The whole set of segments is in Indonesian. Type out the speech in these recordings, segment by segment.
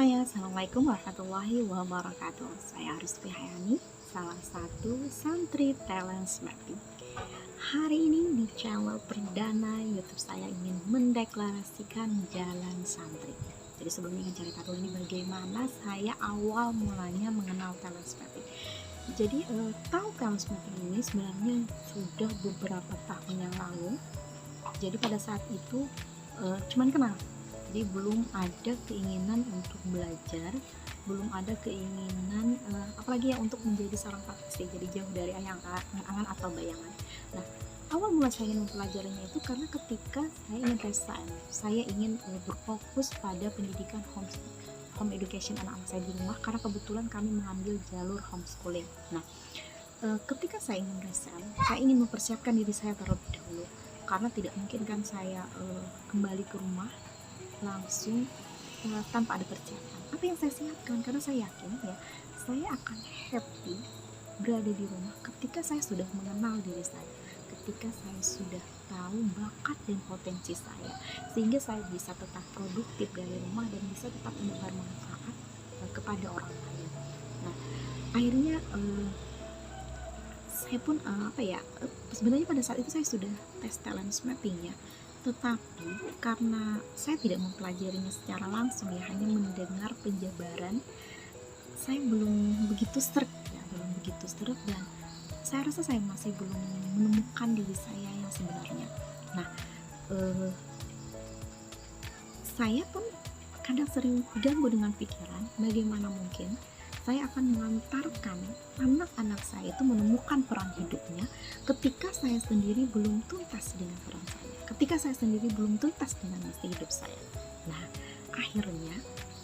semuanya, Assalamualaikum warahmatullahi wabarakatuh. Saya Aris Hayani, salah satu santri Talents Mapping. Hari ini di channel perdana YouTube saya ingin mendeklarasikan jalan santri. Jadi sebelumnya ingin cerita dulu ini bagaimana saya awal mulanya mengenal Talents Mapping. Jadi tahu Talents Mapping ini sebenarnya sudah beberapa tahun yang lalu. Jadi pada saat itu cuman kenal. Jadi belum ada keinginan untuk belajar, belum ada keinginan apalagi ya untuk menjadi seorang praktisi, jadi jauh dari angan-angan atau bayangan. Nah, awal mula saya ingin mempelajarinya itu karena ketika saya ingin resign, saya ingin berfokus pada pendidikan home education anak-anak saya di rumah, karena kebetulan kami mengambil jalur homeschooling. Nah, ketika saya ingin resign, saya ingin mempersiapkan diri saya terlebih dahulu, karena tidak mungkin kan saya kembali ke rumah langsung tanpa ada persiapan. Apa yang saya siapkan? Karena saya yakin ya, saya akan happy berada di rumah ketika saya sudah mengenal diri saya, ketika saya sudah tahu bakat dan potensi saya, sehingga saya bisa tetap produktif dari rumah dan bisa tetap menebar manfaat kepada orang lain. Nah, akhirnya saya pun sebenarnya pada saat itu saya sudah tes talent mapping ya, tetapi karena saya tidak mempelajarinya secara langsung ya, hanya mendengar penjabaran, saya belum begitu sreg ya, dan saya rasa saya masih belum menemukan diri saya yang sebenarnya. Nah, saya pun kadang sering terganggu dengan pikiran bagaimana mungkin saya akan mengantarkan anak-anak saya itu menemukan peran hidupnya ketika saya sendiri belum tuntas dengan peran saya, ketika saya sendiri belum tuntas dengan misi hidup saya. Nah, akhirnya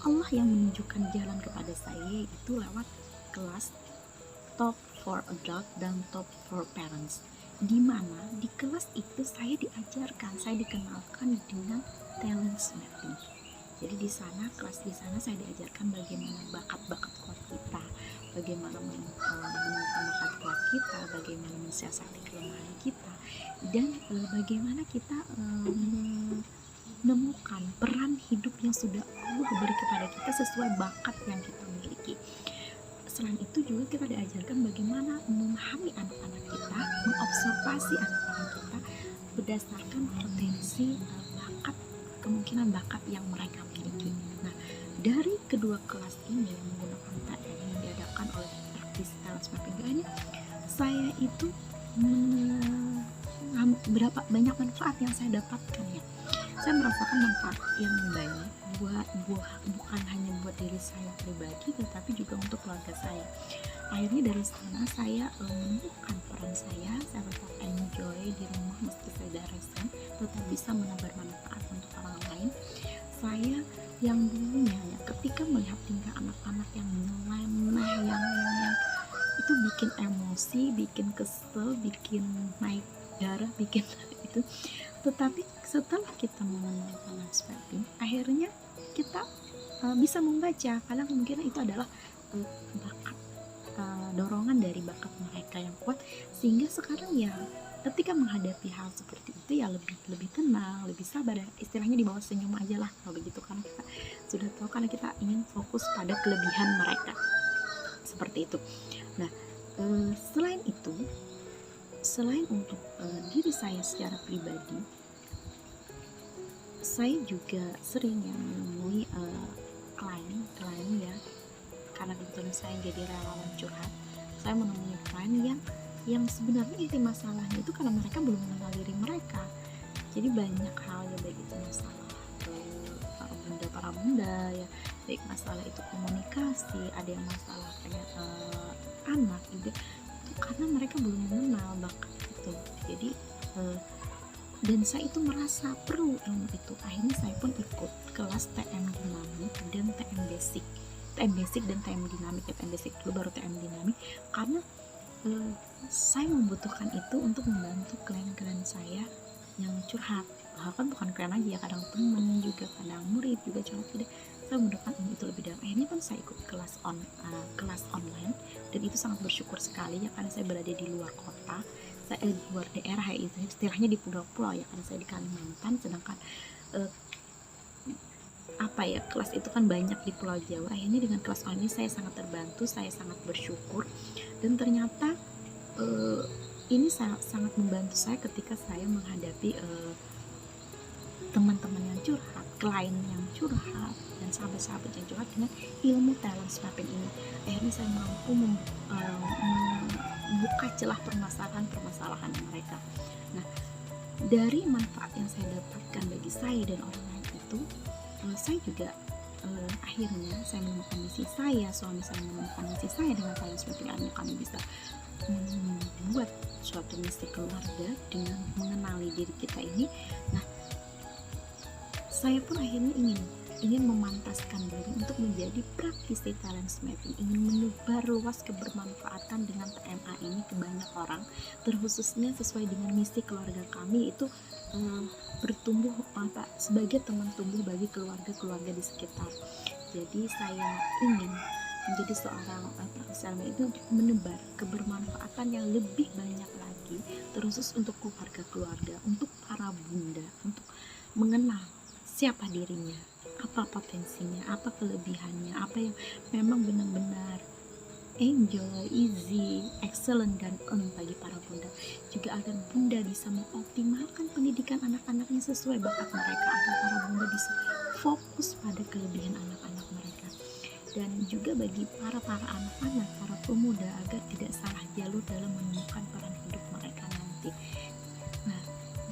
Allah yang menunjukkan jalan kepada saya itu lewat kelas Top for Adult dan Top for Parents, di mana di kelas itu saya diajarkan, saya dikenalkan dengan talent mapping. Jadi di sana, kelas di sana saya diajarkan bagaimana bakat-bakat kuat kita, bagaimana menemukan bakat kuat kita, bagaimana mensiasati kelemahan kita, dan bagaimana kita menemukan peran hidup yang sudah Allah beri kepada kita sesuai bakat yang kita miliki. Selain itu juga kita diajarkan bagaimana memahami anak-anak kita, mengobservasi anak-anak kita berdasarkan potensi bakat, kemungkinan bakat yang mereka miliki. Nah, dari kedua kelas ini yang menggunakan TM yang diadakan oleh praktisi talent mapping ini, saya itu berapa banyak manfaat yang saya dapatkan ya. Saya merasakan manfaat yang banyak bukan hanya buat diri saya pribadi, tetapi juga untuk keluarga saya. Akhirnya dari sana saya menemukan peran saya tetap enjoy di rumah meski saya tidak resign, tetap bisa menebar manfaat untuk orang lain. Saya yang dulunya ya, ketika melihat tingkah anak-anak yang nyeleneh, yang itu bikin emosi, bikin kesel, bikin naik darah, bikin itu. Tetapi setelah kita mengenal talent mapping, akhirnya kita bisa membaca, karena kemungkinan itu adalah bakat, dorongan dari bakat mereka yang kuat, sehingga sekarang ya ketika menghadapi hal seperti itu ya lebih tenang, lebih sabar, istilahnya di bawah senyum aja lah kalau begitu, karena kita sudah tahu, karena kita ingin fokus pada kelebihan mereka seperti itu. Nah, selain untuk diri saya secara pribadi, saya juga sering ya menemui klien ya, karena kebetulan saya jadi relawan curhat. Saya menemui klien yang sebenarnya inti masalahnya itu karena mereka belum mengenal diri mereka. Jadi banyak hal ya, baik itu masalah para bunda ya, baik masalah itu komunikasi, ada yang masalah kayak anak juga, itu karena mereka belum mengenal bakat itu. Jadi dan saya itu merasa perlu ilmu itu. Akhirnya saya pun ikut kelas TM dinamik dan TM basic dan TM dinamik. TM basic dulu baru TM dinamik, karena saya membutuhkan itu untuk membantu klien-klien saya yang curhat. Bahkan bukan klien aja ya, kadang temen juga, kadang murid juga curhat. Tidak, saya membutuhkan itu lebih dalam. Akhirnya pun saya ikut kelas online, dan itu sangat bersyukur sekali ya, karena saya berada di luar kota, saya di luar daerah ya, istilahnya di pulau-pulau ya, karena saya di Kalimantan, sedangkan apa ya, kelas itu kan banyak di Pulau Jawa. Akhirnya dengan kelas online ini saya sangat terbantu, saya sangat bersyukur, dan ternyata ini sangat membantu saya ketika saya menghadapi teman-teman yang curhat, klien yang curhat, dan sahabat-sahabat yang curhat dengan ilmu talent mapping ini. Akhirnya saya mampu membuka celah permasalahan mereka. Nah, dari manfaat yang saya dapatkan bagi saya dan orang lain itu, saya juga akhirnya saya menemukan misi saya, suami saya menemukan misi saya dengan talent mapping. Akhirnya kami bisa membuat suatu misi keluarga dengan mengenali diri kita ini. Nah, saya pun akhirnya ingin memantaskan diri untuk menjadi praktisi talent mapping, ingin menebar luas kebermanfaatan dengan TMA ini ke banyak orang, terkhususnya sesuai dengan misi keluarga kami itu bertumbuh sebagai teman tumbuh bagi keluarga-keluarga di sekitar. Jadi saya ingin menjadi seorang praktisi itu untuk menebar kebermanfaatan yang lebih banyak lagi, terkhusus untuk keluarga-keluarga, untuk para bunda, untuk mengenal siapa dirinya, apa potensinya, apa kelebihannya, apa yang memang benar-benar enjoy, easy, excellent, dan bagi para bunda. Juga agar bunda bisa mengoptimalkan pendidikan anak-anaknya sesuai bakat mereka, agar para bunda bisa fokus pada kelebihan anak-anak mereka. Dan juga bagi para anak-anak, para pemuda, agar tidak salah jalur dalam menemukan peran hidup mereka nanti. Nah,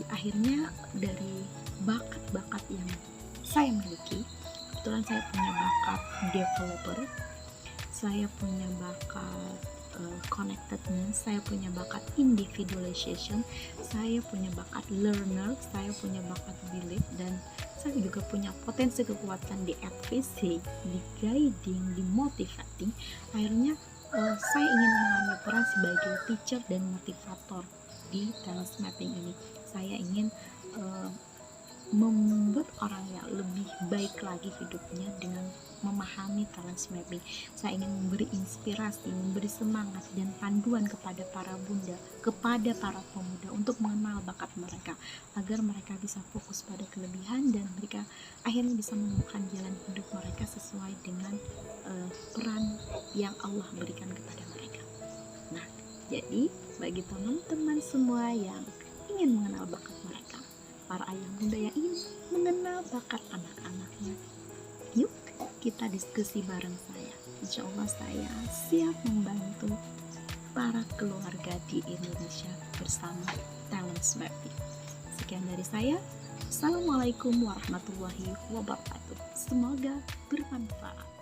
akhirnya dari bakat-bakat yang saya miliki, kebetulan saya punya bakat developer, saya punya bakat connectedness, saya punya bakat individualization, saya punya bakat learner, saya punya bakat belief, dan saya juga punya potensi kekuatan di advocacy, di guiding, di motivating. Akhirnya saya ingin mengambil peran sebagai teacher dan motivator di talent mapping ini. Saya ingin membuat orang yang lebih baik lagi hidupnya dengan memahami talent mapping. Saya ingin memberi inspirasi, memberi semangat dan panduan kepada para bunda, kepada para pemuda untuk mengenal bakat mereka, agar mereka bisa fokus pada kelebihan dan mereka akhirnya bisa menemukan jalan hidup mereka sesuai dengan peran yang Allah berikan kepada mereka. Nah, jadi bagi teman-teman semua yang ingin mengenal bakat mereka, para ayah bunda yang ingin mengenal bakat anak-anaknya, yuk kita diskusi bareng saya. Insya Allah saya siap membantu para keluarga di Indonesia bersama talent mapping. Sekian dari saya. Assalamualaikum warahmatullahi wabarakatuh. Semoga bermanfaat.